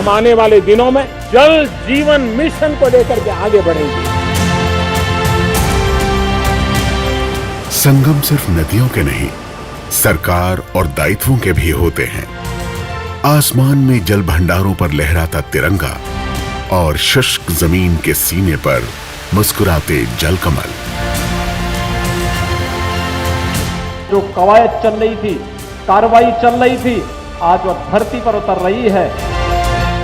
हम आने वाले दिनों में जल जीवन मिशन को लेकर के आगे बढ़ेंगे। संगम सिर्फ नदियों के नहीं, सरकार और दायित्वों के भी होते हैं। आसमान में जल भंडारों पर लहराता तिरंगा और शुष्क जमीन के सीने पर मुस्कुराते जल कमल। जो कवायद चल रही थी, कार्रवाई चल रही थी, आज वह धरती पर उतर रही है।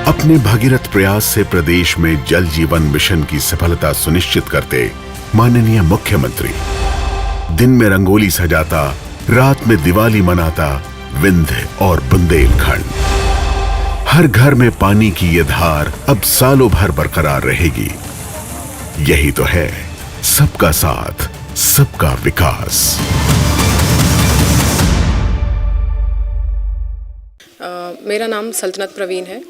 अपने भगीरथ प्रयास से प्रदेश में जल जीवन मिशन की सफलता सुनिश्चित करते माननीय मुख्यमंत्री दिन में रंगोली सजाता, रात में दिवाली मनाता विंध्य और बुंदेलखंड। हर घर में पानी की ये धार अब सालों भर बरकरार रहेगी। यही तो है सबका साथ, सबका विकास। मेरा नाम सल्तनत प्रवीण है।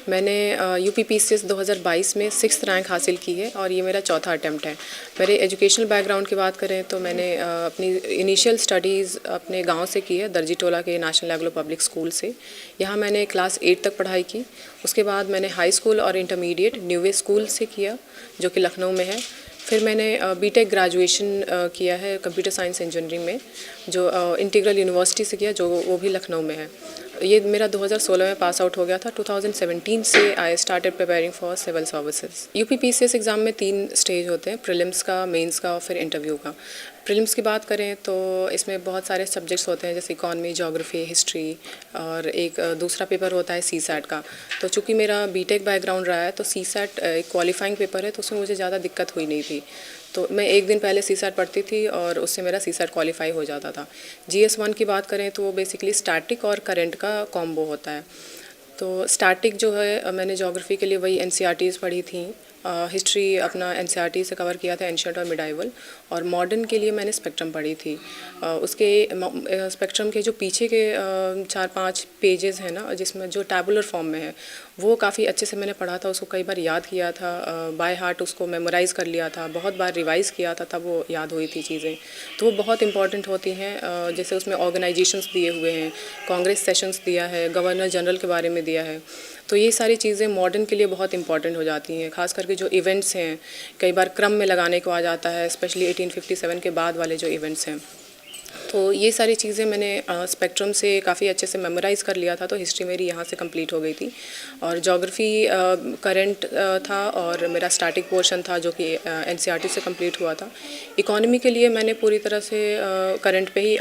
मैंने UPPCS 2022 में 6th रैंक हासिल की है और ये मेरा चौथा अटैम्प्ट है। मेरे एजुकेशनल बैकग्राउंड की बात करें तो मैंने अपनी इनिशियल स्टडीज़ अपने गांव से की है, दर्जीटोला के नेशनल एग्लो पब्लिक स्कूल से। यहाँ मैंने क्लास 8 तक पढ़ाई की। उसके बाद मैंने हाई स्कूल और इंटरमीडिएट न्यू वे स्कूल से किया, जो कि लखनऊ में है। फिर मैंने बीटेक ग्रेजुएशन किया है कंप्यूटर साइंस इंजीनियरिंग में, जो इंटीग्रल यूनिवर्सिटी से किया, जो वो भी लखनऊ में है। ये मेरा 2016 में पास आउट हो गया था। 2017 से I started preparing for civil services. UPPCS exam में 3 स्टेज होते हैं, प्रीलिम्स का, मेंस का और फिर इंटरव्यू का। प्रीलिम्स की बात करें तो इसमें बहुत सारे सब्जेक्ट्स होते हैं, जैसे इकॉनमी, ज्योग्राफी, हिस्ट्री, और एक दूसरा पेपर होता है CSAT का। तो चूँकि मेरा बीटेक बैकग्राउंड रहा है तो CSAT एक क्वालिफाइंग पेपर है, तो उसमें मुझे ज़्यादा दिक्कत हुई नहीं थी। तो मैं एक दिन पहले CSAT पढ़ती थी और उससे मेरा CSAT क्वालिफाई हो जाता था। GS1 की बात करें तो वो बेसिकली स्टैटिक और करंट का कॉम्बो होता है। तो स्टैटिक जो है, मैंने ज्योग्राफी के लिए वही NCERTs पढ़ी थी। हिस्ट्री अपना NCERT से कवर किया था, एंशिएंट और मिडाइवल। और मॉडर्न के लिए मैंने स्पेक्ट्रम पढ़ी थी। उसके स्पेक्ट्रम के जो पीछे के 4-5 पेजेस हैं ना, जिसमें जो टैबुलर फॉर्म में है, वो काफ़ी अच्छे से मैंने पढ़ा था। उसको कई बार याद किया था, बाय हार्ट उसको मेमोराइज़ कर लिया था, बहुत बार रिवाइज़ किया था, तब वो याद हुई थी चीज़ें। तो वो बहुत इंपॉर्टेंट होती हैं। जैसे उसमें ऑर्गेनाइजेशंस दिए हुए हैं, कांग्रेस सेशंस दिया है, गवर्नर जनरल के बारे में दिया है। तो ये सारी चीज़ें मॉडर्न के लिए बहुत इंपॉर्टेंट हो जाती हैं, खास करके जो इवेंट्स हैं, कई बार क्रम में लगाने को आ जाता है, स्पेशली 1857 के बाद वाले जो इवेंट्स हैं। तो ये सारी चीज़ें मैंने स्पेक्ट्रम से काफ़ी अच्छे से मेमोराइज़ कर लिया था, तो हिस्ट्री मेरी यहाँ से कंप्लीट हो गई थी। और ज्योग्राफी करंट था और मेरा स्टैटिक पोर्शन था, जो कि NCERT से कंप्लीट हुआ था। इकोनॉमी के लिए मैंने पूरी तरह से करंट पे ही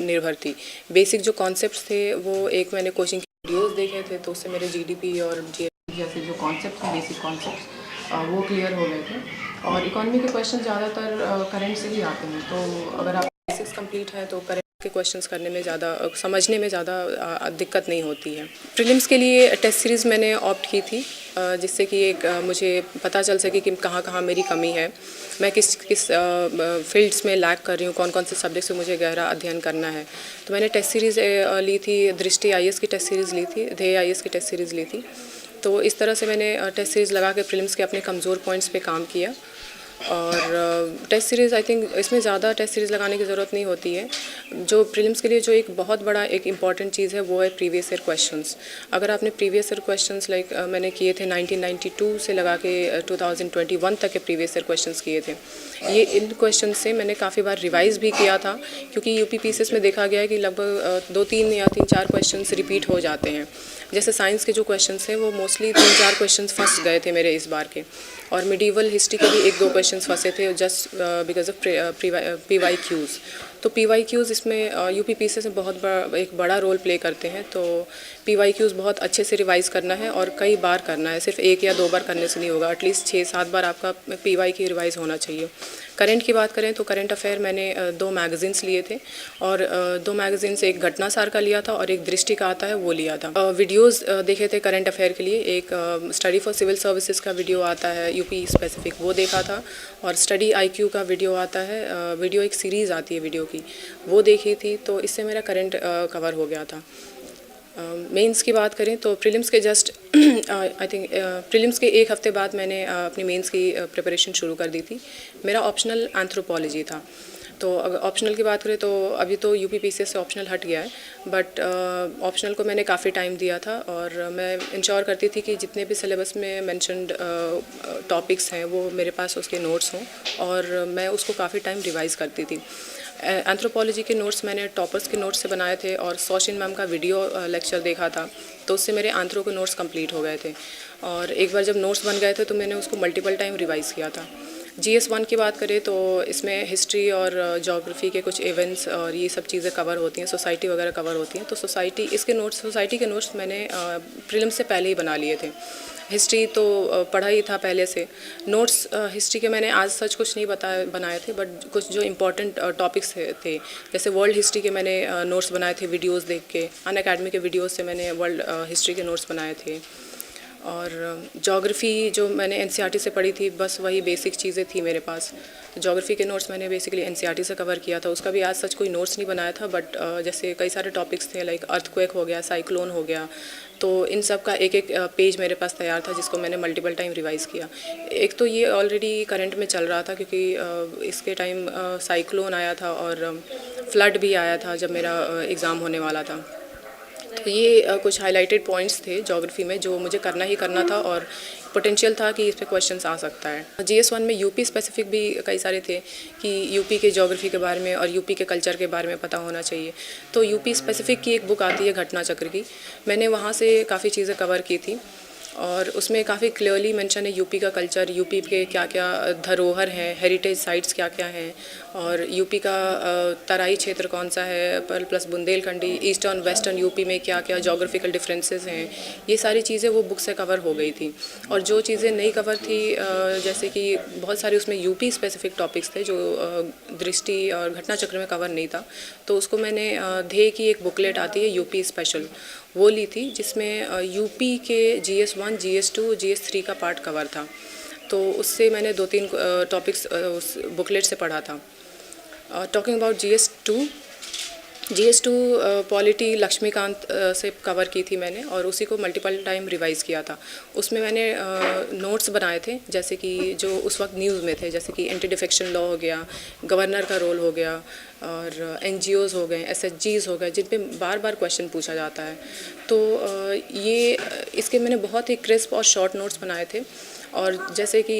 निर्भर थी। बेसिक जो कॉन्सेप्ट्स थे वो एक मैंने कोचिंग वीडियोस देखे थे, तो उससे मेरे GDP और GST जैसे जो कॉन्सेप्ट हैं, बेसिक कॉन्सेप्ट्स, वो क्लियर हो गए थे। और इकोनॉमी के क्वेश्चन ज़्यादातर करंट से ही आते हैं, तो अगर आप बेसिक्स कंप्लीट है तो करंट के क्वेश्चंस करने में ज़्यादा, समझने में ज़्यादा दिक्कत नहीं होती है। प्रीलिम्स के लिए टेस्ट सीरीज़ मैंने ऑप्ट की थी, जिससे कि एक मुझे पता चल सके कि कहाँ कहाँ मेरी कमी है, मैं किस किस फील्ड्स में लैक कर रही हूँ, कौन कौन से सब्जेक्ट्स में मुझे गहरा अध्ययन करना है। तो मैंने टेस्ट सीरीज़ ली थी, दृष्टि IAS की टेस्ट सीरीज़ ली थी, ध्येय IAS की टेस्ट सीरीज़ ली थी। तो इस तरह से मैंने टेस्ट सीरीज़ लगा के प्रीलिम्स के अपने कमज़ोर पॉइंट्स पे काम किया। और टेस्ट सीरीज़, आई थिंक इसमें ज़्यादा टेस्ट सीरीज़ लगाने की ज़रूरत नहीं होती है। जो प्रीलिम्स के लिए जो एक बहुत बड़ा एक इम्पॉर्टेंट चीज़ है, वो है प्रीवियस ईयर क्वेश्चंस। अगर आपने प्रीवियस ईयर क्वेश्चंस लाइक मैंने किए थे 1992 से लगा के 2021 तक के प्रीवियस ईयर क्वेश्चंस किए थे। ये इन क्वेश्चन से मैंने काफ़ी बार रिवाइज़ भी किया था, क्योंकि UPPCS में देखा गया है कि लगभग 2-3 या 3-4 क्वेश्चंस रिपीट हो जाते हैं। जैसे साइंस के जो क्वेश्चंस हैं वो मोस्टली 3-4 क्वेश्चंस फंस गए थे मेरे इस बार के, और मिडीवल हिस्ट्री के भी 1-2 क्वेश्चंस फंसे थे जस्ट बिकॉज ऑफ PYQs। तो PYQs इसमें UPPCS में बहुत एक बड़ा रोल प्ले करते हैं। तो PYQs बहुत अच्छे से रिवाइज़ करना है और कई बार करना है, सिर्फ 1 या 2 बार करने से नहीं होगा, एटलीस्ट 6-7 बार आपका PYQ रिवाइज़ होना चाहिए। करंट की बात करें तो करंट अफेयर मैंने 2 मैगज़ीन्स लिए थे, और 2 मैगज़ीन्स, एक घटनासार का लिया था और एक दृष्टि का आता है वो लिया था। वीडियोस देखे थे करंट अफेयर के लिए, एक स्टडी फॉर सिविल सर्विसेज का वीडियो आता है UP स्पेसिफिक, वो देखा था। और स्टडी IQ का वीडियो आता है, वीडियो एक सीरीज़ आती है वीडियो की, वो देखी थी। तो इससे मेरा करंट कवर हो गया था। मेंस की बात करें तो प्रीलिम्स के जस्ट आई थिंक प्रीलिम्स के 1 हफ्ते बाद मैंने अपनी मेंस की प्रिपरेशन शुरू कर दी थी। मेरा ऑप्शनल एंथ्रोपोलॉजी था। तो अगर ऑप्शनल की बात करें तो अभी तो यूपीपीसीएस से ऑप्शनल हट गया है, बट ऑप्शनल को मैंने काफ़ी टाइम दिया था और मैं इंश्योर करती थी कि जितने भी सिलेबस में मेंशन्ड टॉपिक्स हैं वो मेरे पास उसके नोट्स हों, और मैं उसको काफ़ी टाइम रिवाइज़ करती थी। एंथ्रोपोलॉजी के नोट्स मैंने टॉपर्स के नोट्स से बनाए थे और सौशिन मैम का वीडियो लेक्चर देखा था, तो उससे मेरे एंथ्रो के नोट्स कंप्लीट हो गए थे। और एक बार जब नोट्स बन गए थे तो मैंने उसको मल्टीपल टाइम रिवाइज़ किया था। GS1 की बात करें तो इसमें हिस्ट्री और ज्योग्राफी के कुछ इवेंट्स और ये सब चीज़ें कवर होती हैं, सोसाइटी वगैरह कवर होती हैं। तो सोसाइटी के नोट्स मैंने प्रीलिम्स से पहले ही बना लिए थे। हिस्ट्री तो पढ़ा ही था पहले से। नोट्स हिस्ट्री के मैंने आज सच कुछ नहीं बनाए थे, बट कुछ जो इम्पोर्टेंट टॉपिक्स थे, जैसे वर्ल्ड हिस्ट्री के मैंने नोट्स बनाए थे वीडियोस देख के। अनअकैडमी के वीडियोस से मैंने वर्ल्ड हिस्ट्री के नोट्स बनाए थे। और ज्योग्राफ़ी जो मैंने एनसीईआरटी से पढ़ी थी, बस वही बेसिक चीज़ें थी मेरे पास। ज्योग्राफ़ी के नोट्स मैंने बेसिकली एनसीईआरटी से कवर किया था। उसका भी आज सच कोई नोट्स नहीं बनाया था, बट जैसे कई सारे टॉपिक्स थे, लाइक अर्थक्वेक हो गया, साइक्लोन हो गया, तो इन सब का एक एक पेज मेरे पास तैयार था जिसको मैंने मल्टीपल टाइम रिवाइज़ किया। एक तो ये ऑलरेडी करंट में चल रहा था क्योंकि इसके टाइम साइक्लोन आया था और फ्लड भी आया था जब मेरा एग्ज़ाम होने वाला था। तो ये कुछ हाइलाइटेड पॉइंट्स थे ज्योग्राफी में जो मुझे करना ही करना था और पोटेंशियल था कि इस पे क्वेश्चंस आ सकता है। GS1 में यूपी स्पेसिफिक भी कई सारे थे कि यूपी के ज्योग्राफी के बारे में और यूपी के कल्चर के बारे में पता होना चाहिए। तो यूपी स्पेसिफिक की एक बुक आती है घटना चक्र की, मैंने वहाँ से काफ़ी चीज़ें कवर की थी और उसमें काफ़ी क्लियरली मेंशन है यूपी का कल्चर, यूपी के क्या क्या धरोहर हैं, हेरिटेज साइट्स क्या क्या हैं, और यूपी का तराई क्षेत्र कौन सा है, plus Bundelkhandi, eastern western UP में क्या क्या जोग्राफिकल डिफरेंसेस हैं, ये सारी चीज़ें वो बुक से कवर हो गई थी। और जो चीज़ें नहीं कवर थी, जैसे कि बहुत सारे उसमें यूपी स्पेसिफिक टॉपिक्स थे जो दृष्टि और घटना चक्र में कवर नहीं था, तो उसको मैंने ध्येय की एक बुकलेट आती है यूपी स्पेशल, वो ली थी जिसमें यूपी के GS1, GS2, GS3 का पार्ट कवर था। तो उससे मैंने 2-3 टॉपिक्स उस बुकलेट से पढ़ा था। Talking about GS2 polity Laxmikant से कवर की थी मैंने और उसी को मल्टीपल टाइम रिवाइज़ किया था। उसमें मैंने नोट्स बनाए थे जैसे कि जो उस वक्त न्यूज़ में थे, जैसे कि एंटी डिफेक्शन लॉ हो गया, गवर्नर का रोल हो गया और NGOs हो गए, SHGs हो गए, जिन पे बार बार क्वेश्चन पूछा जाता है। तो ये इसके मैंने बहुत ही क्रिस्प और शॉर्ट नोट्स बनाए थे। और जैसे कि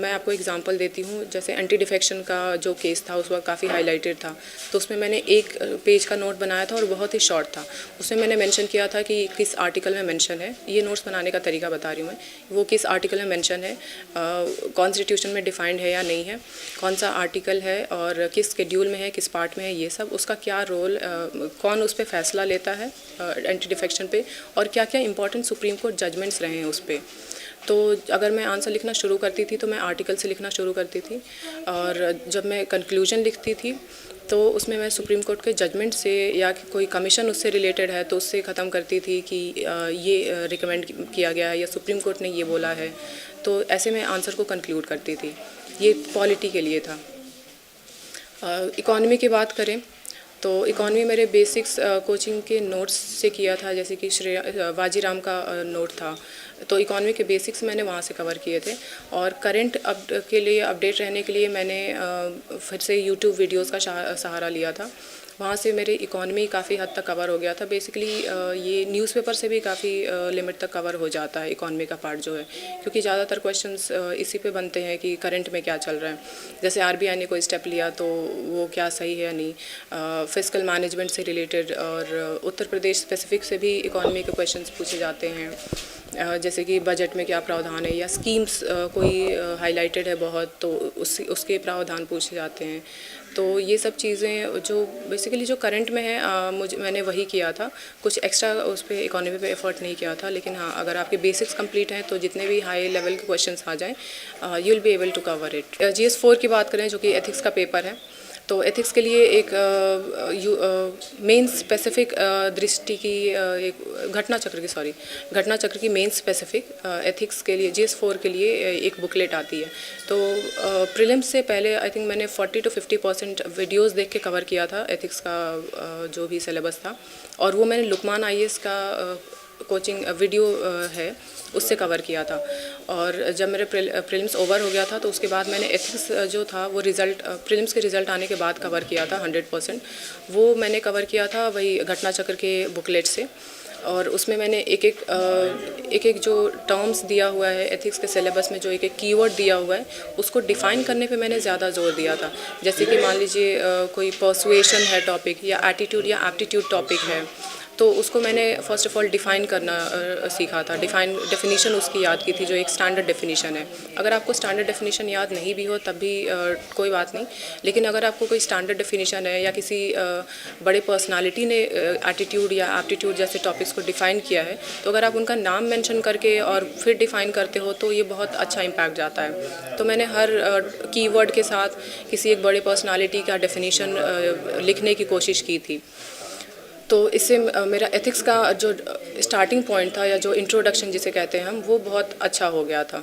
मैं आपको एग्जांपल देती हूँ, जैसे एंटी डिफेक्शन का जो केस था उस वक्त काफ़ी हाईलाइटेड था, तो उसमें मैंने एक पेज का नोट बनाया था और बहुत ही शॉर्ट था। उसमें मैंने मेंशन किया था कि किस आर्टिकल में मेंशन है, ये नोट्स बनाने का तरीका बता रही हूँ मैं, वो किस आर्टिकल में मेंशन है, कॉन्स्टिट्यूशन में डिफाइंड है या नहीं है, कौन सा आर्टिकल है और किस शेड्यूल में है, किस पार्ट में है, ये सब, उसका क्या रोल, कौन उस पर फैसला लेता है एंटी डिफेक्शन पे, और क्या क्या इंपॉर्टेंट सुप्रीम कोर्ट जजमेंट्स रहे हैं उस पर। तो अगर मैं आंसर लिखना शुरू करती थी तो मैं आर्टिकल से लिखना शुरू करती थी, और जब मैं कंक्लूजन लिखती थी तो उसमें मैं सुप्रीम कोर्ट के जजमेंट से या कोई कमीशन उससे रिलेटेड है तो उससे ख़त्म करती थी कि ये रिकमेंड किया गया है या सुप्रीम कोर्ट ने ये बोला है। तो ऐसे में आंसर को कंक्लूड करती थी। ये पॉलिटी के लिए था। इकॉनमी की बात करें तो इकॉनमी मेरे बेसिक्स कोचिंग के नोट्स से किया था, जैसे कि वाजीराम का नोट था, तो इकॉनमी के बेसिक्स मैंने वहाँ से कवर किए थे। और करंट के लिए अपडेट रहने के लिए मैंने फिर से यूट्यूब वीडियोस का सहारा लिया था। वहाँ से मेरे इकॉनमी काफ़ी हद तक कवर हो गया था। बेसिकली ये न्यूज़पेपर से भी काफ़ी लिमिट तक कवर हो जाता है इकॉनमी का पार्ट जो है, क्योंकि ज़्यादातर क्वेश्चंस इसी पे बनते हैं कि करंट में क्या चल रहा है। जैसे RBI ने कोई स्टेप लिया तो वो क्या सही है या नहीं, फिस्कल मैनेजमेंट से रिलेटेड, और उत्तर प्रदेश स्पेसिफिक से भी इकॉनमी के क्वेश्चंस पूछे जाते हैं, जैसे कि बजट में क्या प्रावधान है या स्कीम्स कोई हाईलाइटेड है बहुत तो उसके प्रावधान पूछे जाते हैं। तो ये सब चीज़ें जो बेसिकली जो करंट में है मैंने वही किया था, कुछ एक्स्ट्रा उस पर इकॉनमी पे एफर्ट नहीं किया था। लेकिन हाँ, अगर आपके बेसिक्स कंप्लीट हैं तो जितने भी हाई लेवल के क्वेश्चंस आ जाएं you will be able to cover it. GS4 की बात करें जो कि एथिक्स का पेपर है, तो एथिक्स के लिए एक मेन स्पेसिफिक दृष्टि की एक घटना चक्र की मेन स्पेसिफिक एथिक्स के लिए GS4 के लिए एक बुकलेट आती है। तो प्रीलिम्स से पहले आई थिंक मैंने 40 to 50% वीडियोस देख के कवर किया था एथिक्स का जो भी सिलेबस था, और वो मैंने लुकमान IAS का कोचिंग वीडियो है उससे कवर किया था। और जब मेरे प्रीलिम्स ओवर हो गया था तो उसके बाद मैंने एथिक्स जो था वो रिज़ल्ट प्रीलिम्स के रिज़ल्ट आने के बाद कवर किया था 100%। वो मैंने कवर किया था वही घटना चक्र के बुकलेट से। और उसमें मैंने एक एक जो टर्म्स दिया हुआ है एथिक्स के सिलेबस में, जो एक कीवर्ड दिया हुआ है उसको डिफ़ाइन करने पे मैंने ज़्यादा जोर दिया था। जैसे कि मान लीजिए कोई पर्सुएशन है टॉपिक, या एटीट्यूड या एप्टीट्यूड टॉपिक है, तो उसको मैंने फ़र्स्ट ऑफ़ ऑल डिफ़ाइन करना सीखा था। डेफिनेशन उसकी याद की थी, जो एक स्टैंडर्ड डेफिनेशन है। अगर आपको स्टैंडर्ड डेफिनेशन याद नहीं भी हो तब भी कोई बात नहीं, लेकिन अगर आपको कोई स्टैंडर्ड डेफिनेशन है या किसी बड़े पर्सनालिटी ने एटीट्यूड या एप्टीट्यूड जैसे टॉपिक्स को डिफ़ाइन किया है, तो अगर आप उनका नाम मेंशन करके और फिर डिफ़ाइन करते हो तो ये बहुत अच्छा इम्पैक्ट जाता है। तो मैंने हर कीवर्ड के साथ किसी एक बड़े पर्सनालिटी का डेफिनेशन लिखने की कोशिश की थी। तो इससे मेरा एथिक्स का जो स्टार्टिंग पॉइंट था, या जो इंट्रोडक्शन जिसे कहते हैं हम, वो बहुत अच्छा हो गया था।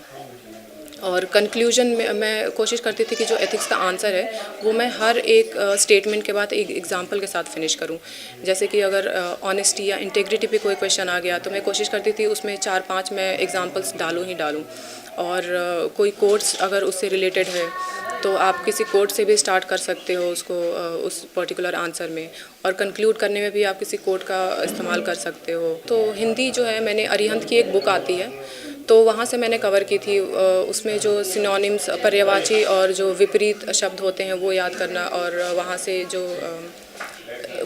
और कंक्लूजन में मैं कोशिश करती थी कि जो एथिक्स का आंसर है वो मैं हर एक स्टेटमेंट के बाद एक एग्जांपल के साथ फिनिश करूं। जैसे कि अगर ऑनेस्टी या इंटेग्रिटी पे कोई क्वेश्चन आ गया तो मैं कोशिश करती थी उसमें 4-5 मैं एग्जांपल्स डालूं ही डालूं। और कोई कोर्स अगर उससे रिलेटेड है तो आप किसी कोट से भी स्टार्ट कर सकते हो उसको उस पर्टिकुलर आंसर में, और कंक्लूड करने में भी आप किसी कोट का इस्तेमाल कर सकते हो। तो हिंदी जो है, मैंने अरिहंत की एक बुक आती है तो वहाँ से मैंने कवर की थी। उसमें जो सिनोनिम्स, पर्यायवाची और जो विपरीत शब्द होते हैं वो याद करना, और वहाँ से जो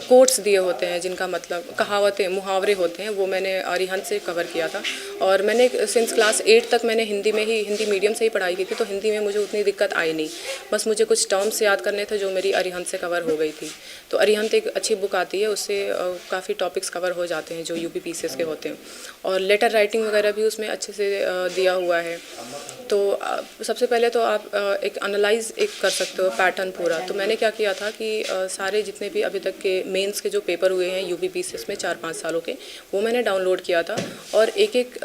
कोट्स दिए होते हैं जिनका मतलब कहावतें, मुहावरे होते हैं, वो मैंने अरिहंत से कवर किया था। और मैंने सिंस क्लास 8 तक मैंने हिंदी मीडियम से ही पढ़ाई की थी, तो हिंदी में मुझे उतनी दिक्कत आई नहीं। बस मुझे कुछ टर्म्स याद करने थे जो मेरी अरिहंत से कवर हो गई थी। तो अरिहंत एक अच्छी बुक आती है, उससे काफ़ी टॉपिक्स कवर हो जाते हैं जो UPPCS के होते हैं। और लेटर राइटिंग वगैरह भी उसमें अच्छे से दिया हुआ है। तो सबसे पहले तो आप एक एनालाइज कर सकते हो पैटर्न पूरा। तो मैंने क्या किया था कि सारे जितने भी अभी तक के मेंस के जो पेपर हुए हैं UPPCS में 4-5 सालों के, वो मैंने डाउनलोड किया था। और एक एक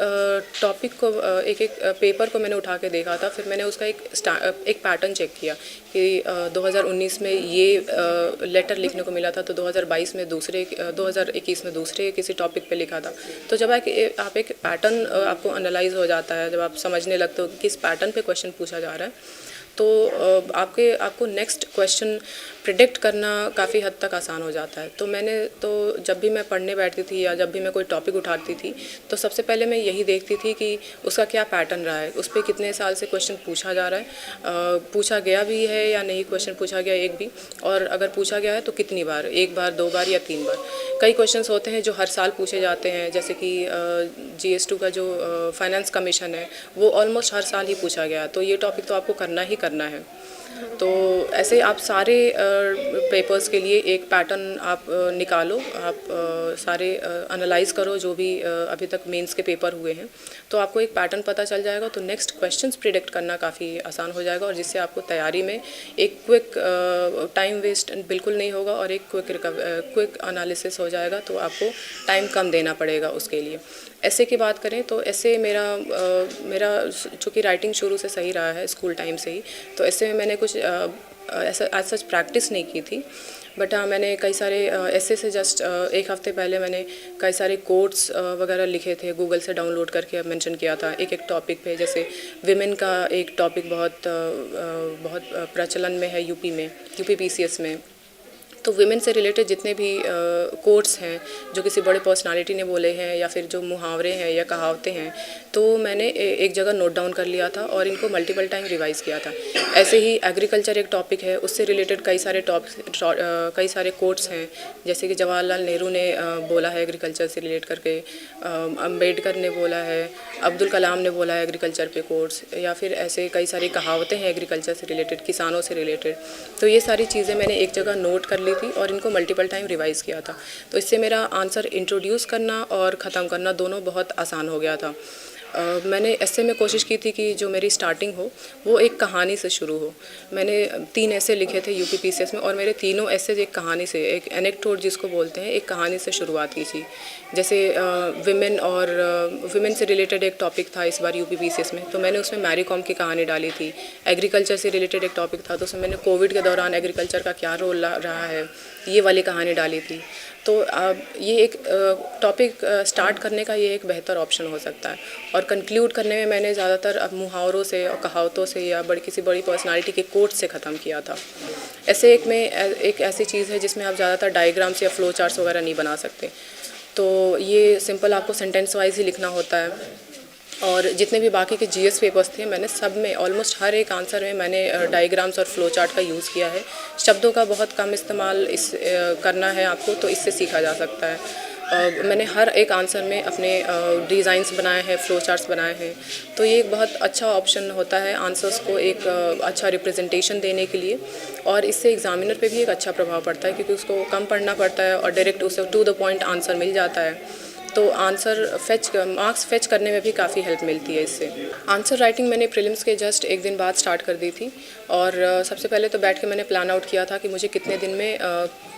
टॉपिक को, एक एक पेपर को मैंने उठा के देखा था। फिर मैंने उसका एक पैटर्न चेक किया कि 2019 में ये लेटर लिखने को मिला था, तो 2022 में दूसरे, 2021 में दूसरे किसी टॉपिक पे लिखा था। तो जब आप एक पैटर्न आपको एनालाइज हो जाता है, जब आप समझने लगते हो कि किस पैटर्न पे क्वेश्चन पूछा जा रहा है, तो आपको नेक्स्ट क्वेश्चन प्रिडिक्ट करना काफ़ी हद तक आसान हो जाता है। तो जब भी मैं पढ़ने बैठती थी या जब भी मैं कोई टॉपिक उठाती थी, तो सबसे पहले मैं यही देखती थी कि उसका क्या पैटर्न रहा है, उस पर कितने साल से क्वेश्चन पूछा जा रहा है, पूछा गया भी है या नहीं क्वेश्चन पूछा गया एक भी, और अगर पूछा गया है तो कितनी बार, 1 बार, 2 बार या 3 बार। कई क्वेश्चंस होते हैं जो हर साल पूछे जाते हैं, जैसे कि GS2 का जो फाइनेंस कमीशन है वो ऑलमोस्ट हर साल ही पूछा गया, तो ये टॉपिक तो आपको करना ही करना है। तो ऐसे आप सारे पेपर्स के लिए एक पैटर्न आप निकालो, आप सारे एनालाइज करो जो भी अभी तक मेंस के पेपर हुए हैं, तो आपको एक पैटर्न पता चल जाएगा। तो नेक्स्ट क्वेश्चंस प्रिडिक्ट करना काफ़ी आसान हो जाएगा, और जिससे आपको तैयारी में एक क्विक टाइम वेस्ट बिल्कुल नहीं होगा, और एक क्विक एनालिसिस हो जाएगा। तो आपको टाइम कम देना पड़ेगा उसके लिए। ऐसे की बात करें तो ऐसे मेरा चूँकि राइटिंग शुरू से सही रहा है स्कूल टाइम से ही, तो ऐसे में मैंने कुछ ऐसा एज सच प्रैक्टिस नहीं की थी। बट हाँ, मैंने कई सारे ऐसे से जस्ट 1 हफ़्ते पहले मैंने कई सारे कोट्स वगैरह लिखे थे, गूगल से डाउनलोड करके मेंशन किया था एक टॉपिक पे। जैसे विमेन का एक टॉपिक बहुत प्रचलन में है UPPCS में। तो विमेन से रिलेटेड जितने भी कोट्स हैं जो किसी बड़े पर्सनालिटी ने बोले हैं, या फिर जो मुहावरे हैं या कहावतें हैं, तो मैंने एक जगह नोट डाउन कर लिया था और इनको मल्टीपल टाइम रिवाइज़ किया था। ऐसे ही एग्रीकल्चर एक टॉपिक है, उससे रिलेटेड कई सारे कोट्स हैं, जैसे कि जवाहरलाल नेहरू ने बोला है एग्रीकल्चर से रिलेट करके, अम्बेडकर ने बोला है, अब्दुल कलाम ने बोला है एग्रीकल्चर पे कोट्स, या फिर ऐसे कई सारी कहावतें हैं एग्रीकल्चर से रिलेटेड, किसानों से रिलेटेड। तो ये सारी चीज़ें मैंने एक जगह नोट कर ली थी और इनको मल्टीपल टाइम रिवाइज़ किया था। तो इससे मेरा आंसर इंट्रोड्यूस करना और ख़त्म करना दोनों बहुत आसान हो गया था। मैंने ऐसे में कोशिश की थी कि जो मेरी स्टार्टिंग हो वो एक कहानी से शुरू हो। मैंने 3 ऐसे लिखे थे UPPCS में, और मेरे तीनों ऐसे एक कहानी से, एक एनेक्डोट जिसको बोलते हैं, एक कहानी से शुरुआत की थी। जैसे विमेन से रिलेटेड एक टॉपिक था इस बार UPPCS में, तो मैंने उसमें मैरी कॉम की कहानी डाली थी। एग्रीकल्चर से रिलेटेड एक टॉपिक था, तो उसमें मैंने कोविड के दौरान एग्रीकल्चर का क्या रोल रहा है, ये वाली कहानी डाली थी। तो ये एक टॉपिक स्टार्ट करने का ये एक बेहतर ऑप्शन हो सकता है। और कंक्लूड करने में मैंने ज़्यादातर अब मुहावरों से और कहावतों से या किसी बड़ी पर्सनालिटी के कोट से ख़त्म किया था। ऐसे एक ऐसी चीज़ है जिसमें आप ज़्यादातर डायग्राम्स या फ्लो चार्ट्स वगैरह नहीं बना सकते, तो ये सिंपल आपको सेंटेंस वाइज ही लिखना होता है। और जितने भी बाकी के जीएस पेपर्स थे, मैंने सब में ऑलमोस्ट हर एक आंसर में मैंने डायग्राम्स और फ्लो चार्ट का यूज़ किया है। शब्दों का बहुत कम इस्तेमाल करना है आपको, तो इससे सीखा जा सकता है। मैंने हर एक आंसर में अपने डिज़ाइंस बनाए हैं, फ्लो चार्ट्स बनाए हैं, तो ये एक बहुत अच्छा ऑप्शन होता है आंसर्स को एक अच्छा रिप्रेजेंटेशन देने के लिए। और इससे एग्जामिनर पे भी एक अच्छा प्रभाव पड़ता है, क्योंकि उसको कम पढ़ना पड़ता है और डायरेक्ट उसे टू द पॉइंट आंसर मिल जाता है। तो मार्क्स फेच करने में भी काफ़ी हेल्प मिलती है इससे। आंसर राइटिंग मैंने प्रीलिम्स के जस्ट एक दिन बाद स्टार्ट कर दी थी। और सबसे पहले तो बैठ के मैंने प्लान आउट किया था कि मुझे कितने दिन में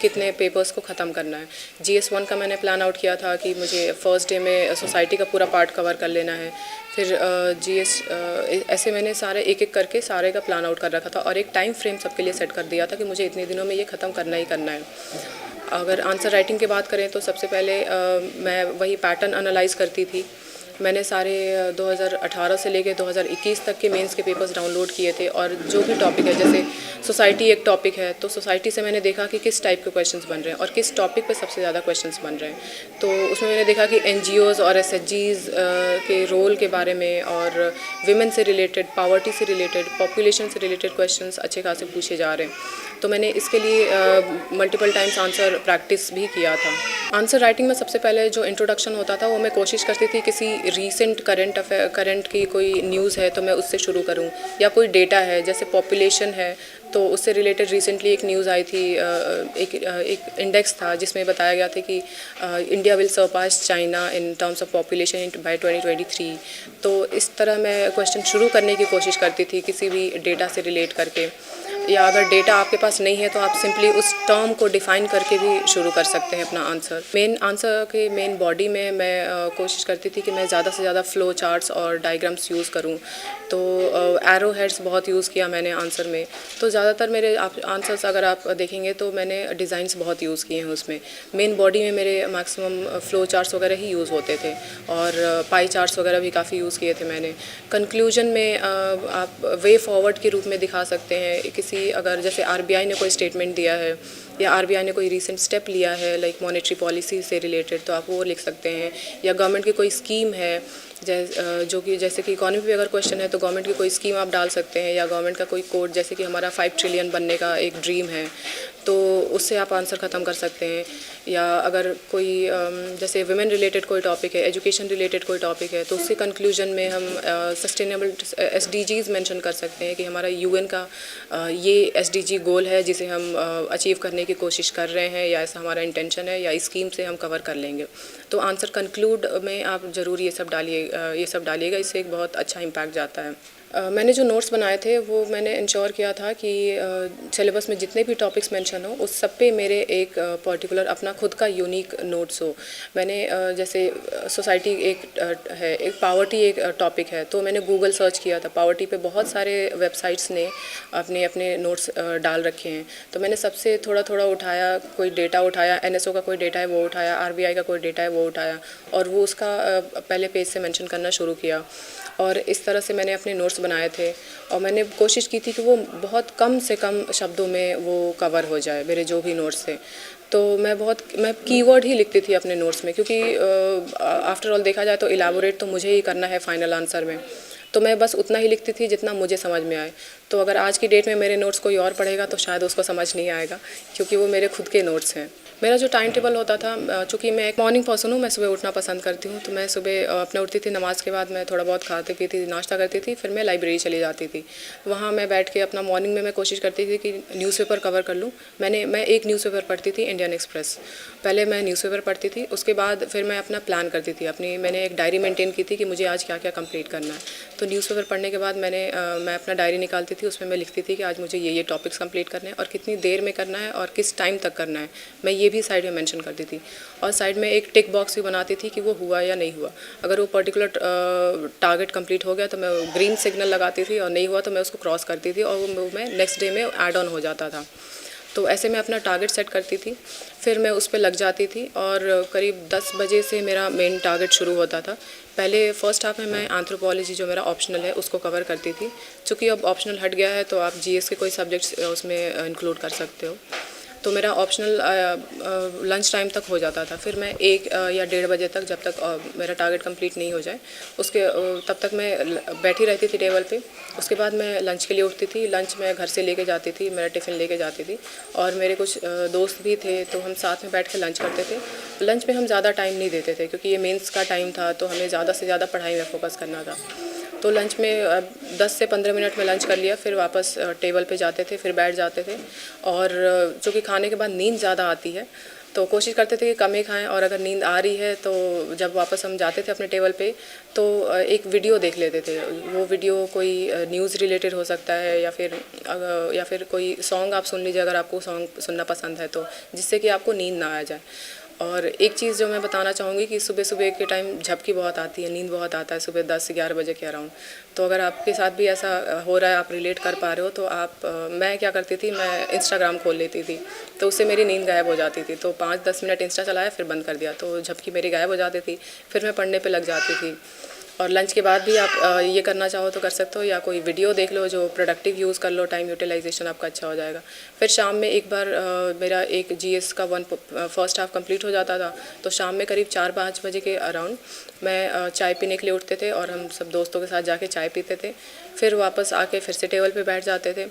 कितने पेपर्स को ख़त्म करना है। GS1 का मैंने प्लान आउट किया था कि मुझे फर्स्ट डे में सोसाइटी का पूरा पार्ट कवर कर लेना है। फिर ऐसे मैंने सारे एक एक करके सारे का प्लान आउट कर रखा था और एक टाइम फ्रेम सबके लिए सेट कर दिया था कि मुझे इतने दिनों में ये ख़त्म करना ही करना है। अगर आंसर राइटिंग की बात करें तो सबसे पहले मैं वही पैटर्न एनालाइज करती थी। मैंने सारे 2018 से लेके 2021 तक के मेंस के पेपर्स डाउनलोड किए थे, और जो भी टॉपिक है, जैसे सोसाइटी एक टॉपिक है, तो सोसाइटी से मैंने देखा कि किस टाइप के क्वेश्चंस बन रहे हैं और किस टॉपिक पे सबसे ज़्यादा क्वेश्चंस बन रहे हैं। तो उसमें मैंने देखा कि NGOs और SHGs के रोल के बारे में और विमेन से रिलेटेड, पावर्टी से रिलेटेड, पॉपुलेशन से रिलेटेड क्वेश्चंस अच्छे खासे पूछे जा रहे हैं। तो मैंने इसके लिए मल्टीपल टाइम्स आंसर प्रैक्टिस भी किया था। आंसर राइटिंग में सबसे पहले जो इंट्रोडक्शन होता था वो मैं कोशिश करती थी किसी रीसेंट करंट की कोई न्यूज़ है तो मैं उससे शुरू करूं, या कोई डेटा है जैसे पॉपुलेशन है तो उससे रिलेटेड रिसेंटली एक न्यूज़ आई थी। एक इंडेक्स था जिसमें बताया गया था कि India will Sarpass China in terms of population bye 2023। तो इस तरह मैं क्वेश्चन शुरू करने की कोशिश करती थी किसी भी डेटा से रिलेट करके, या अगर डेटा आपके पास नहीं है तो आप सिंपली उस टर्म को डिफ़ाइन करके भी शुरू कर सकते हैं अपना आंसर। आंसर के मेन बॉडी में मैं कोशिश करती थी कि मैं ज़्यादा से ज़्यादा फ्लो चार्ट्स और डायग्राम्स यूज़ करूं, तो एरो हेड्स बहुत यूज़ किया मैंने आंसर में। तो ज़्यादातर मेरे आंसर्स अगर आप देखेंगे तो मैंने डिज़ाइंस बहुत यूज़ किए हैं उसमें। मेन बॉडी में मेरे मैक्सिमम फ्लो चार्ट्स वगैरह ही यूज़ होते थे, और पाई चार्ट्स वगैरह भी काफ़ी यूज़ किए थे मैंने। कंक्लूजन में आप वे फॉरवर्ड के रूप में दिखा सकते हैं किसी, अगर जैसे RBI ने कोई स्टेटमेंट दिया है या RBI ने कोई रीसेंट स्टेप लिया है लाइक मॉनेटरी पॉलिसी से रिलेटेड, तो आप वो लिख सकते हैं। या गवर्नमेंट की कोई स्कीम है जैसे कि इकोनॉमी पे अगर क्वेश्चन है तो गवर्नमेंट की कोई स्कीम आप डाल सकते हैं, या गवर्नमेंट का कोई कोड, जैसे कि हमारा 5 ट्रिलियन बनने का एक ड्रीम है तो उससे आप आंसर ख़त्म कर सकते हैं। या अगर कोई जैसे वुमेन रिलेटेड कोई टॉपिक है, एजुकेशन रिलेटेड कोई टॉपिक है, तो उससे कंक्लूजन में हम सस्टेनेबल SDGs मेंशन कर सकते हैं कि हमारा UN का ये SDG गोल है जिसे हम अचीव करने की कोशिश कर रहे हैं, या ऐसा हमारा इंटेंशन है, या इस स्कीम से हम कवर कर लेंगे। तो आंसर कंक्लूड में आप ज़रूर ये सब डालिएगा, इससे एक बहुत अच्छा इम्पैक्ट जाता है। मैंने जो नोट्स बनाए थे वो मैंने इंश्योर किया था कि सिलेबस में जितने भी टॉपिक्स मेंशन हो उस सब पे मेरे एक पर्टिकुलर अपना खुद का यूनिक नोट्स हो। मैंने जैसे सोसाइटी एक है, एक पावर्टी एक टॉपिक है, तो मैंने गूगल सर्च किया था। पावर्टी पे बहुत सारे वेबसाइट्स ने अपने अपने नोट्स डाल रखे हैं, तो मैंने सबसे थोड़ा थोड़ा उठाया, कोई डेटा उठाया, NSO का कोई डेटा है वो उठाया, RBI का कोई डेटा है वो उठाया, और वो उसका पहले पेज से मेंशन करना शुरू किया। और इस तरह से मैंने अपने नोट्स बनाए थे, और मैंने कोशिश की थी कि वो बहुत कम से कम शब्दों में वो कवर हो जाए मेरे जो भी नोट्स थे। तो मैं कीवर्ड ही लिखती थी अपने नोट्स में, क्योंकि आफ्टर ऑल देखा जाए तो इलाबोरेट तो मुझे ही करना है फाइनल आंसर में, तो मैं बस उतना ही लिखती थी जितना मुझे समझ में आए। तो अगर आज की डेट में मेरे नोट्स कोई और पढ़ेगा तो शायद उसको समझ नहीं आएगा, क्योंकि वो मेरे खुद के नोट्स हैं। मेरा जो टाइम टेबल होता था, चूँकि मैं एक मॉर्निंग पर्सन हूँ, मैं सुबह उठना पसंद करती हूँ, तो मैं सुबह अपने उठती थी, नमाज़ के बाद मैं थोड़ा बहुत खाती पीती नाश्ता करती थी, फिर मैं लाइब्रेरी चली जाती थी। वहाँ मैं बैठ के अपना मॉर्निंग में मैं कोशिश करती थी कि न्यूज़पेपर कवर कर लूँ। मैं एक न्यूज़पेपर पढ़ती थी, इंडियन एक्सप्रेस। पहले मैं न्यूज़पेपर पढ़ती थी, उसके बाद फिर मैं अपना प्लान करती थी। मैंने एक डायरी मेंटेन की थी कि मुझे आज क्या क्या कंप्लीट करना है। तो न्यूज़पेपर पढ़ने के बाद मैं अपना डायरी निकालती थी, उसमें मैं लिखती थी कि आज मुझे ये टॉपिक्स कंप्लीट करने हैं और कितनी देर में करना है और किस टाइम तक करना है, मैं ये भी साइड में मेंशन करती थी। और साइड में एक टिक बॉक्स भी बनाती थी कि वो हुआ या नहीं हुआ। अगर वो पर्टिकुलर टारगेट कंप्लीट हो गया तो मैं ग्रीन सिग्नल लगाती थी, और नहीं हुआ तो मैं उसको क्रॉस करती थी, और वो मैं नेक्स्ट डे में ऐड ऑन हो जाता था। तो ऐसे मैं अपना टारगेट सेट करती थी, फिर मैं उस पे लग जाती थी और करीब 10 बजे से मेरा मेन टारगेट शुरू होता था। पहले फर्स्ट हाफ में मैं एंथ्रोपोलॉजी जो मेरा ऑप्शनल है उसको कवर करती थी। चूँकि अब ऑप्शनल हट गया है तो आप जीएस के कोई सब्जेक्ट्स उसमें इंक्लूड कर सकते हो। तो मेरा ऑप्शनल लंच टाइम तक हो जाता था। फिर मैं 1 या 1:30 बजे तक, जब तक मेरा टारगेट कंप्लीट नहीं हो जाए तब तक मैं बैठी रहती थी टेबल पे। उसके बाद मैं लंच के लिए उठती थी। लंच मैं घर से लेके जाती थी, मेरा टिफ़िन लेके जाती थी और मेरे कुछ दोस्त भी थे, तो हम साथ में बैठ के लंच करते थे। लंच में हम ज़्यादा टाइम नहीं देते थे क्योंकि ये मेंस का टाइम था, तो हमें ज़्यादा से ज़्यादा पढ़ाई में फोकस करना था। तो लंच में 10 से 15 मिनट में लंच कर लिया, फिर वापस टेबल पे जाते थे, फिर बैठ जाते थे। और चूँकि खाने के बाद नींद ज़्यादा आती है तो कोशिश करते थे कि कम ही खाएं, और अगर नींद आ रही है तो जब वापस हम जाते थे अपने टेबल पे तो एक वीडियो देख लेते थे। वो वीडियो कोई न्यूज़ रिलेटेड हो सकता है या फिर कोई सॉन्ग आप सुन लीजिए अगर आपको सॉन्ग सुनना पसंद है तो, जिससे कि आपको नींद ना आ जाए। और एक चीज़ जो मैं बताना चाहूँगी कि सुबह सुबह के टाइम झपकी बहुत आती है, नींद बहुत आता है सुबह 10 से 11 बजे के अराउंड। तो अगर आपके साथ भी ऐसा हो रहा है, आप रिलेट कर पा रहे हो, तो मैं क्या करती थी, मैं इंस्टाग्राम खोल लेती थी, तो उससे मेरी नींद गायब हो जाती थी। तो 5-10 मिनट इंस्टा चलाया, फिर बंद कर दिया, तो झपकी मेरी गायब हो जाती थी। फिर मैं पढ़ने पर लग जाती थी। और लंच के बाद भी आप ये करना चाहो तो कर सकते हो, या कोई वीडियो देख लो जो प्रोडक्टिव यूज़ कर लो, टाइम यूटिलाइजेशन आपका अच्छा हो जाएगा। फिर शाम में एक बार मेरा एक जीएस का फर्स्ट हाफ कंप्लीट हो जाता था, तो शाम में करीब 4-5 बजे के अराउंड मैं चाय पीने के लिए उठते थे और हम सब दोस्तों के साथ जाके चाय पीते थे। फिर वापस आके फिर से टेबल पे बैठ जाते थे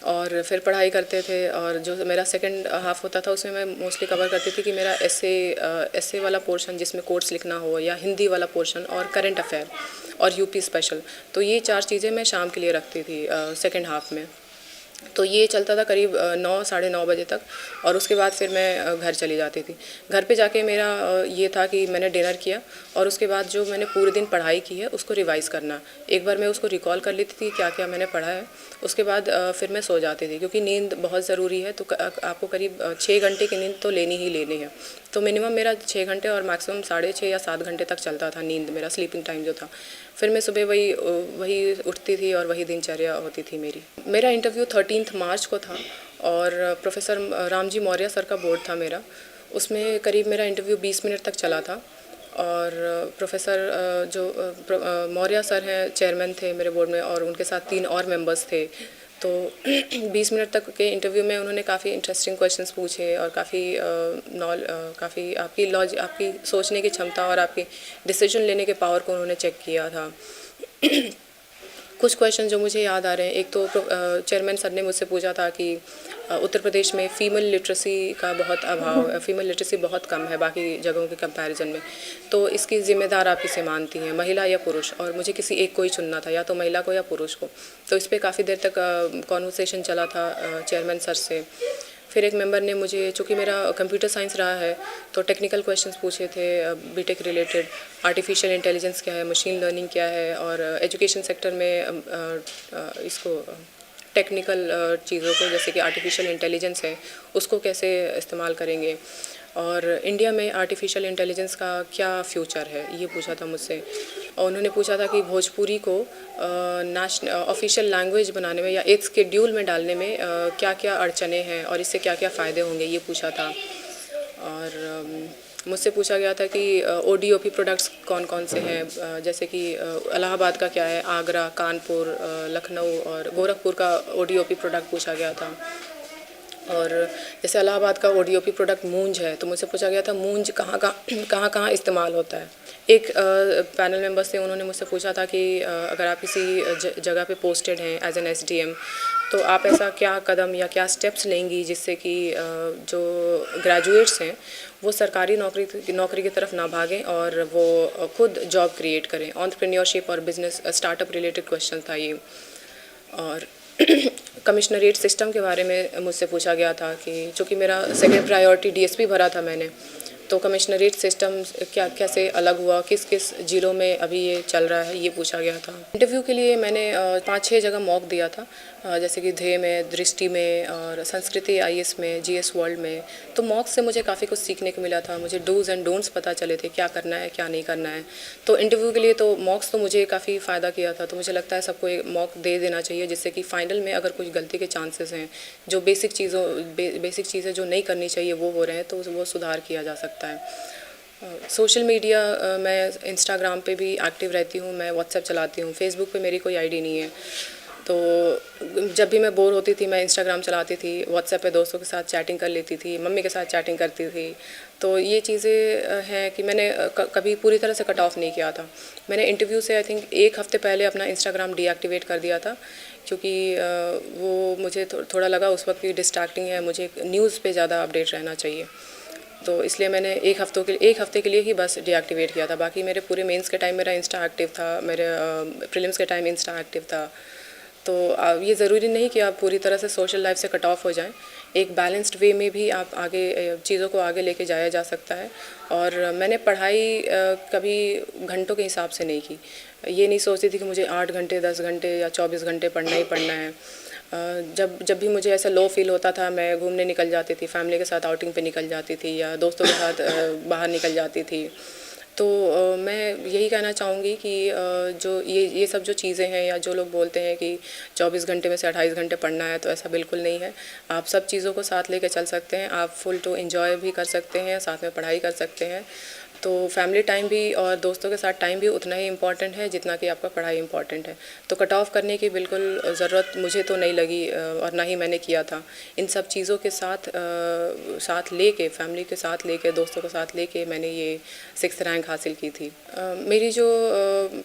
और फिर पढ़ाई करते थे। और जो मेरा सेकंड हाफ होता था उसमें मैं मोस्टली कवर करती थी कि मेरा एसे वाला पोर्शन जिसमें कोट्स लिखना हो, या हिंदी वाला पोर्शन, और करंट अफेयर और यूपी स्पेशल। तो ये 4 चीज़ें मैं शाम के लिए रखती थी सेकंड हाफ में। तो ये चलता था करीब 9 साढ़े 9 बजे तक, और उसके बाद फिर मैं घर चली जाती थी। घर पे जाके मेरा ये था कि मैंने डिनर किया और उसके बाद जो मैंने पूरे दिन पढ़ाई की है उसको रिवाइज़ करना। एक बार मैं उसको रिकॉल कर लेती थी क्या क्या मैंने पढ़ा है। उसके बाद फिर मैं सो जाती थी क्योंकि नींद बहुत ज़रूरी है। तो आपको करीब 6 घंटे की नींद तो लेनी ही लेनी है। तो मिनिमम मेरा 6 घंटे और मैक्सिमम 6.5 या 7 घंटे तक चलता था नींद, मेरा स्लीपिंग टाइम जो था। फिर मैं सुबह वही उठती थी और वही दिनचर्या होती थी मेरी। मेरा इंटरव्यू 13 मार्च को था और प्रोफेसर रामजी मौर्य सर का बोर्ड था मेरा। उसमें करीब मेरा इंटरव्यू 20 मिनट तक चला था। और प्रोफेसर मौर्य सर हैं, चेयरमैन थे मेरे बोर्ड में, और उनके साथ 3 और मेंबर्स थे। तो 20 मिनट तक के इंटरव्यू में उन्होंने काफ़ी इंटरेस्टिंग क्वेश्चंस पूछे और काफ़ी आपकी सोचने की क्षमता और आपकी डिसीजन लेने के पावर को उन्होंने चेक किया था। कुछ क्वेश्चन जो मुझे याद आ रहे हैं, एक तो चेयरमैन सर ने मुझसे पूछा था कि उत्तर प्रदेश में फ़ीमेल लिटरेसी का बहुत अभाव है, फ़ीमेल लिटरेसी बहुत कम है बाकी जगहों के कंपैरिजन में, तो इसकी ज़िम्मेदार आप किसे मानती हैं, महिला या पुरुष? और मुझे किसी एक को ही चुनना था, या तो महिला को या पुरुष को। तो इस पर काफ़ी देर तक कॉन्वर्सेशन चला था चेयरमैन सर से। फिर एक मेंबर ने मुझे, चूँकि मेरा कंप्यूटर साइंस रहा है, तो टेक्निकल क्वेश्चंस पूछे थे बीटेक रिलेटेड, आर्टिफिशियल इंटेलिजेंस क्या है, मशीन लर्निंग क्या है, और एजुकेशन सेक्टर में इसको टेक्निकल चीज़ों को जैसे कि आर्टिफिशियल इंटेलिजेंस है उसको कैसे इस्तेमाल करेंगे, और इंडिया में आर्टिफिशियल इंटेलिजेंस का क्या फ्यूचर है, ये पूछा था मुझसे। और उन्होंने पूछा था कि भोजपुरी को नेशनल ऑफिशियल लैंग्वेज बनाने में या 8th शेड्यूल में डालने में क्या क्या अड़चने हैं और इससे क्या क्या फ़ायदे होंगे, ये पूछा था। और मुझसे पूछा गया था कि ODOP प्रोडक्ट्स कौन कौन से हैं, जैसे कि इलाहाबाद का क्या है, आगरा, कानपुर, लखनऊ और गोरखपुर का ODOP प्रोडक्ट पूछा गया था। और जैसे इलाहाबाद का ODOP प्रोडक्ट मूंज है, तो मुझसे पूछा गया था मूंज कहाँ इस्तेमाल होता है। एक पैनल मेंबर्स थे, उन्होंने मुझसे पूछा था कि अगर आप किसी जगह पे पोस्टेड हैं एज एन SDM, तो आप ऐसा क्या कदम या क्या स्टेप्स लेंगी जिससे कि जो ग्रेजुएट्स हैं वो सरकारी नौकरी की तरफ ना भागें और वो खुद जॉब क्रिएट करें। एंटरप्रेन्योरशिप और बिजनेस स्टार्टअप रिलेटेड क्वेश्चन था ये। और कमिश्नरेट सिस्टम के बारे में मुझसे पूछा गया था कि चूँकि मेरा सेकंड प्रायोरिटी DSP भरा था मैंने, तो कमिश्नरेट सिस्टम क्या कैसे अलग हुआ, किस किस ज़िलों में अभी ये चल रहा है, ये पूछा गया था। इंटरव्यू के लिए मैंने 5-6 जगह मॉक दिया था, जैसे कि ध्येय में, दृष्टि में और संस्कृति IAS में, GS वर्ल्ड में। तो मॉक से मुझे काफ़ी कुछ सीखने को मिला था, मुझे डूज़ एंड डोंट्स पता चले थे, क्या करना है क्या नहीं करना है। तो इंटरव्यू के लिए तो मॉक्स तो मुझे काफ़ी फ़ायदा किया था। तो मुझे लगता है सबको एक मॉक दे देना चाहिए, जिससे कि फाइनल में अगर कुछ गलती के चांसेस हैं, जो बेसिक चीज़ें जो नहीं करनी चाहिए वो हो रहे हैं, तो वो सुधार किया जा सकता है। सोशल मीडिया मैं इंस्टाग्राम पे भी एक्टिव रहती हूँ, मैं व्हाट्सएप चलाती हूँ, फेसबुक पे मेरी कोई आईडी नहीं है। तो जब भी मैं बोर होती थी मैं इंस्टाग्राम चलाती थी, व्हाट्सएप पे दोस्तों के साथ चैटिंग कर लेती थी, मम्मी के साथ चैटिंग करती थी। तो ये चीज़ें हैं कि मैंने कभी पूरी तरह से कट ऑफ नहीं किया था। मैंने इंटरव्यू से आई थिंक 1 हफ़्ते पहले अपना इंस्टाग्राम डीएक्टिवेट कर दिया था, क्योंकि वो मुझे थोड़ा लगा उस वक्त भी डिस्ट्रैक्टिंग है, मुझे न्यूज़ पे ज़्यादा अपडेट रहना चाहिए। तो इसलिए मैंने 1 हफ़्ते के लिए ही बस डीएक्टिवेट किया था। बाकी मेरे पूरे मेंस के टाइम मेरा इंस्टा एक्टिव था, मेरे प्रीलिम्स के टाइम इंस्टा एक्टिव था। तो ये ज़रूरी नहीं कि आप पूरी तरह से सोशल लाइफ से कट ऑफ हो जाएं, एक बैलेंस्ड वे में भी आप आगे चीज़ों को आगे लेके जाया जा सकता है। और मैंने पढ़ाई कभी घंटों के हिसाब से नहीं की, ये नहीं सोचती थी कि मुझे 8 घंटे 10 घंटे या 24 घंटे पढ़ना ही पढ़ना है। जब भी मुझे ऐसा लो फील होता था मैं घूमने निकल जाती थी, फैमिली के साथ आउटिंग पे निकल जाती थी या दोस्तों के साथ बाहर निकल जाती थी। तो मैं यही कहना चाहूँगी कि जो ये सब जो चीज़ें हैं, या जो लोग बोलते हैं कि 24 घंटे में से 28 घंटे पढ़ना है, तो ऐसा बिल्कुल नहीं है। आप सब चीज़ों को साथ लेके चल सकते हैं, आप फुल टू एंजॉय भी कर सकते हैं, साथ में पढ़ाई कर सकते हैं। तो फैमिली टाइम भी और दोस्तों के साथ टाइम भी उतना ही इम्पॉर्टेंट है जितना कि आपका पढ़ाई इम्पॉर्टेंट है। तो कट ऑफ करने की बिल्कुल ज़रूरत मुझे तो नहीं लगी, और ना ही मैंने किया था। इन सब चीज़ों के साथ लेके, फैमिली के साथ लेके, दोस्तों के साथ लेके मैंने ये 6th रैंक हासिल की थी। मेरी जो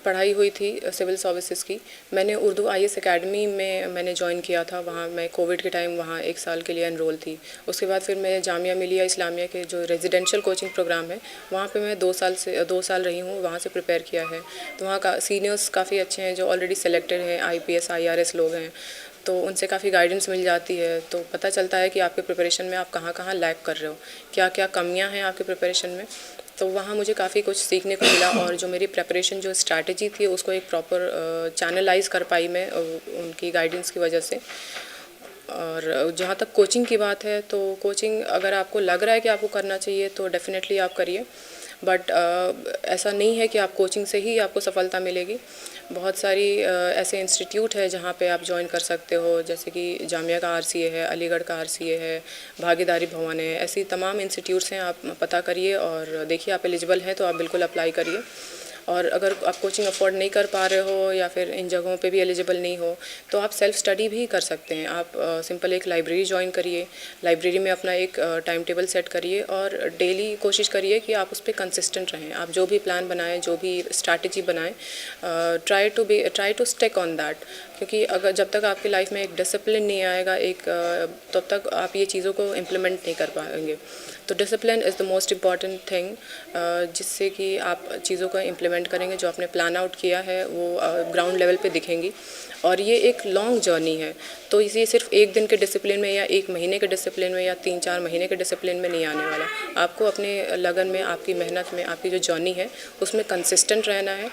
पढ़ाई हुई थी सिविल सर्विसेज की, मैंने उर्दू IAS अकेडमी में मैंने ज्वाइन किया था। वहाँ मैं कोविड के टाइम वहाँ 1 साल के लिए एनरोल थी। उसके बाद फिर मैं जामिया मिलिया इस्लामिया के जो रेजिडेंशियल कोचिंग प्रोग्राम है, वहाँ पे मैं 2 साल रही हूँ, वहाँ से प्रिपेयर किया है। तो वहाँ का सीनियर्स काफ़ी अच्छे हैं, जो ऑलरेडी सेलेक्टेड हैं, IPS IRS लोग हैं, तो उनसे काफ़ी गाइडेंस मिल जाती है। तो पता चलता है कि आपके प्रिपरेशन में आप कहाँ लैग कर रहे हो, क्या क्या कमियाँ हैं आपके प्रिपरेशन में। तो वहाँ मुझे काफ़ी कुछ सीखने को मिला, और जो मेरी प्रिपरेशन जो स्ट्रैटेजी थी उसको एक प्रॉपर चैनलाइज कर पाई मैं उनकी गाइडेंस की वजह से। और जहाँ तक कोचिंग की बात है, तो कोचिंग अगर आपको लग रहा है कि आपको करना चाहिए तो डेफ़िनेटली आप करिए, बट ऐसा नहीं है कि आप कोचिंग से ही आपको सफलता मिलेगी। बहुत सारी ऐसे इंस्टीट्यूट है जहाँ पे आप ज्वाइन कर सकते हो, जैसे कि जामिया का RCA है, अलीगढ़ का RCA है, भागीदारी भवन है, ऐसी तमाम इंस्टीट्यूट्स हैं। आप पता करिए और देखिए आप एलिजिबल हैं तो आप बिल्कुल अप्लाई करिए। और अगर आप कोचिंग अफोर्ड नहीं कर पा रहे हो या फिर इन जगहों पे भी एलिजिबल नहीं हो, तो आप सेल्फ स्टडी भी कर सकते हैं। आप सिंपल एक लाइब्रेरी ज्वाइन करिए, लाइब्रेरी में अपना एक टाइम टेबल सेट करिए और डेली कोशिश करिए कि आप उस पर कंसिस्टेंट रहें। आप जो भी प्लान बनाएं, जो भी स्ट्रैटेजी बनाएं, try to stick on that, क्योंकि अगर जब तक आपकी लाइफ में एक डिसिप्लिन नहीं आएगा तब तक आप ये चीज़ों को इम्प्लीमेंट नहीं कर पाएंगे। तो discipline is the most important thing, जिससे कि आप चीज़ों को इम्प्लीमेंट करेंगे, जो आपने प्लान आउट किया है वो ग्राउंड लेवल पे दिखेंगी। और ये एक लॉन्ग जर्नी है, तो ये सिर्फ 1 दिन के डिसिप्लिन में या 1 महीने के डिसिप्लिन में या 3-4 महीने के डिसिप्लिन में नहीं आने वाला। आपको अपने लगन में, आपकी मेहनत में, आपकी जो जर्नी है उसमें कंसिस्टेंट रहना है,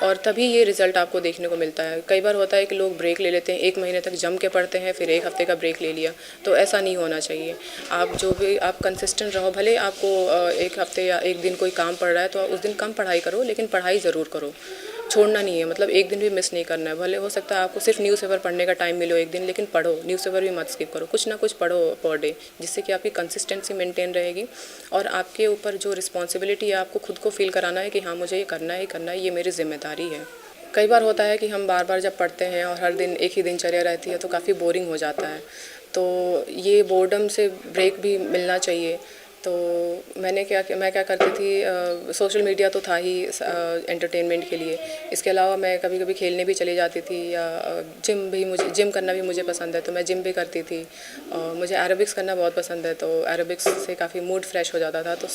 और तभी ये रिज़ल्ट आपको देखने को मिलता है। कई बार होता है कि लोग ब्रेक ले लेते हैं, 1 महीने तक जम के पढ़ते हैं, फिर 1 हफ़्ते का ब्रेक ले लिया, तो ऐसा नहीं होना चाहिए। आप जो भी आप कंसिस्टेंट रहो, भले आपको 1 हफ़्ते या 1 दिन कोई काम पड़ रहा है तो उस दिन कम पढ़ाई करो, लेकिन पढ़ाई ज़रूर करो, छोड़ना नहीं है। मतलब 1 दिन भी मिस नहीं करना है। भले हो सकता है आपको सिर्फ न्यूज़पेपर पढ़ने का टाइम मिले 1 दिन, लेकिन पढ़ो, न्यूज़पेपर भी मत स्किप करो, कुछ ना कुछ पढ़ो पर डे, जिससे कि आपकी कंसिस्टेंसी मेंटेन रहेगी। और आपके ऊपर जो रिस्पॉन्सिबिलिटी है, आपको खुद को फील कराना है कि हाँ मुझे ये करना है, ये मेरी जिम्मेदारी है। कई बार होता है कि हम बार बार जब पढ़ते हैं और हर दिन एक ही दिनचर्या रहती है तो काफ़ी बोरिंग हो जाता है। तो ये बोर्डम से ब्रेक भी मिलना चाहिए। तो मैं क्या करती थी, सोशल मीडिया तो था ही एंटरटेनमेंट के लिए, इसके अलावा मैं कभी कभी खेलने भी चली जाती थी, या जिम करना भी मुझे पसंद है तो मैं जिम भी करती थी। मुझे एरोबिक्स करना बहुत पसंद है, तो एरोबिक्स से काफ़ी मूड फ्रेश हो जाता था, तो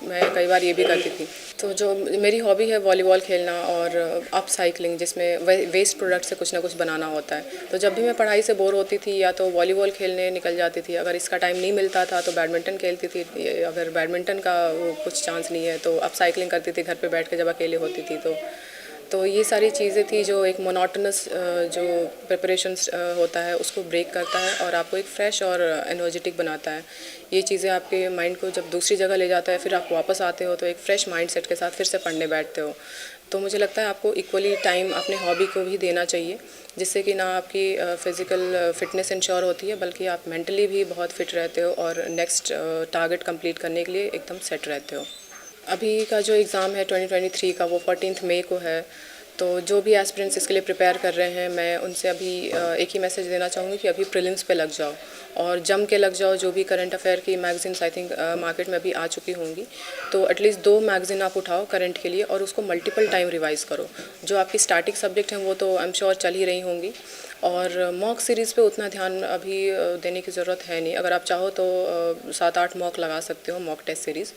मैं कई बार ये भी करती थी। तो जो मेरी हॉबी है वॉलीबॉल खेलना और अपसाइक्लिंग, जिसमें वेस्ट प्रोडक्ट से कुछ ना कुछ बनाना होता है। तो जब भी मैं पढ़ाई से बोर होती थी या तो वॉलीबॉल खेलने निकल जाती थी, अगर इसका टाइम नहीं मिलता था तो बैडमिंटन खेलती थी, कि अगर बैडमिंटन का वो कुछ चांस नहीं है तो अब साइकिलिंग करती थी घर पे बैठ के जब अकेले होती थी तो ये सारी चीज़ें थी जो एक मोनोटोनस जो प्रिपरेशंस होता है उसको ब्रेक करता है और आपको एक फ़्रेश और एनर्जेटिक बनाता है। ये चीज़ें आपके माइंड को जब दूसरी जगह ले जाता है, फिर आप वापस आते हो तो एक फ़्रेश माइंडसेट के साथ फिर से पढ़ने बैठते हो। तो मुझे लगता है आपको इक्वली टाइम अपने हॉबी को भी देना चाहिए, जिससे कि ना आपकी फ़िज़िकल फ़िटनेस इंश्योर होती है बल्कि आप मेंटली भी बहुत फिट रहते हो और नेक्स्ट टारगेट कंप्लीट करने के लिए एकदम सेट रहते हो। अभी का जो एग्ज़ाम है 2023 का वो 14 मई को है, तो जो भी एस्पिरेंट्स इसके लिए प्रिपेयर कर रहे हैं मैं उनसे अभी एक ही मैसेज देना चाहूँगी कि अभी प्रीलिम्स पे लग जाओ और जम के लग जाओ। जो भी करंट अफेयर की मैगज़ीन्स आई थिंक मार्केट में अभी आ चुकी होंगी, तो एटलीस्ट 2 मैगज़ीन आप उठाओ करंट के लिए और उसको मल्टीपल टाइम रिवाइज़ करो। जो आपकी स्टैटिक सब्जेक्ट हैं वो तो आई एम श्योर चल ही रही होंगी और मॉक सीरीज़ पे उतना ध्यान अभी देने की ज़रूरत है नहीं। अगर आप चाहो तो 7-8 मॉक लगा सकते हो, मॉक टेस्ट सीरीज़।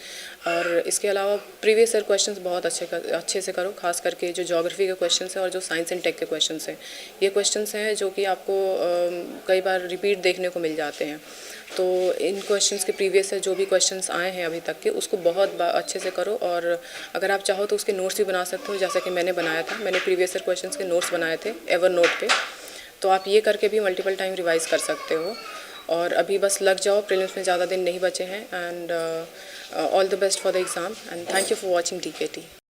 और इसके अलावा प्रीवियस ईयर क्वेश्चंस बहुत अच्छे से करो, खास करके जो ज्योग्राफी के क्वेश्चंस हैं और जो साइंस एंड टेक के क्वेश्चंस हैं। ये क्वेश्चंस हैं जो कि आपको कई बार रिपीट देखने को मिल जाते हैं। तो इन क्वेश्चंस के प्रीवियस ईयर जो भी क्वेश्चंस आए हैं अभी तक के, उसको बहुत अच्छे से करो और अगर आप चाहो तो उसके नोट्स भी बना सकते हो, जैसा कि मैंने बनाया था। मैंने प्रीवियस ईयर क्वेश्चंस के नोट्स बनाए थे एवर नोट पे, तो आप ये करके भी मल्टीपल टाइम रिवाइज़ कर सकते हो। और अभी बस लग जाओ, प्रीलिम्स में ज़्यादा दिन नहीं बचे हैं and all the best for the exam and thank you for watching DKT।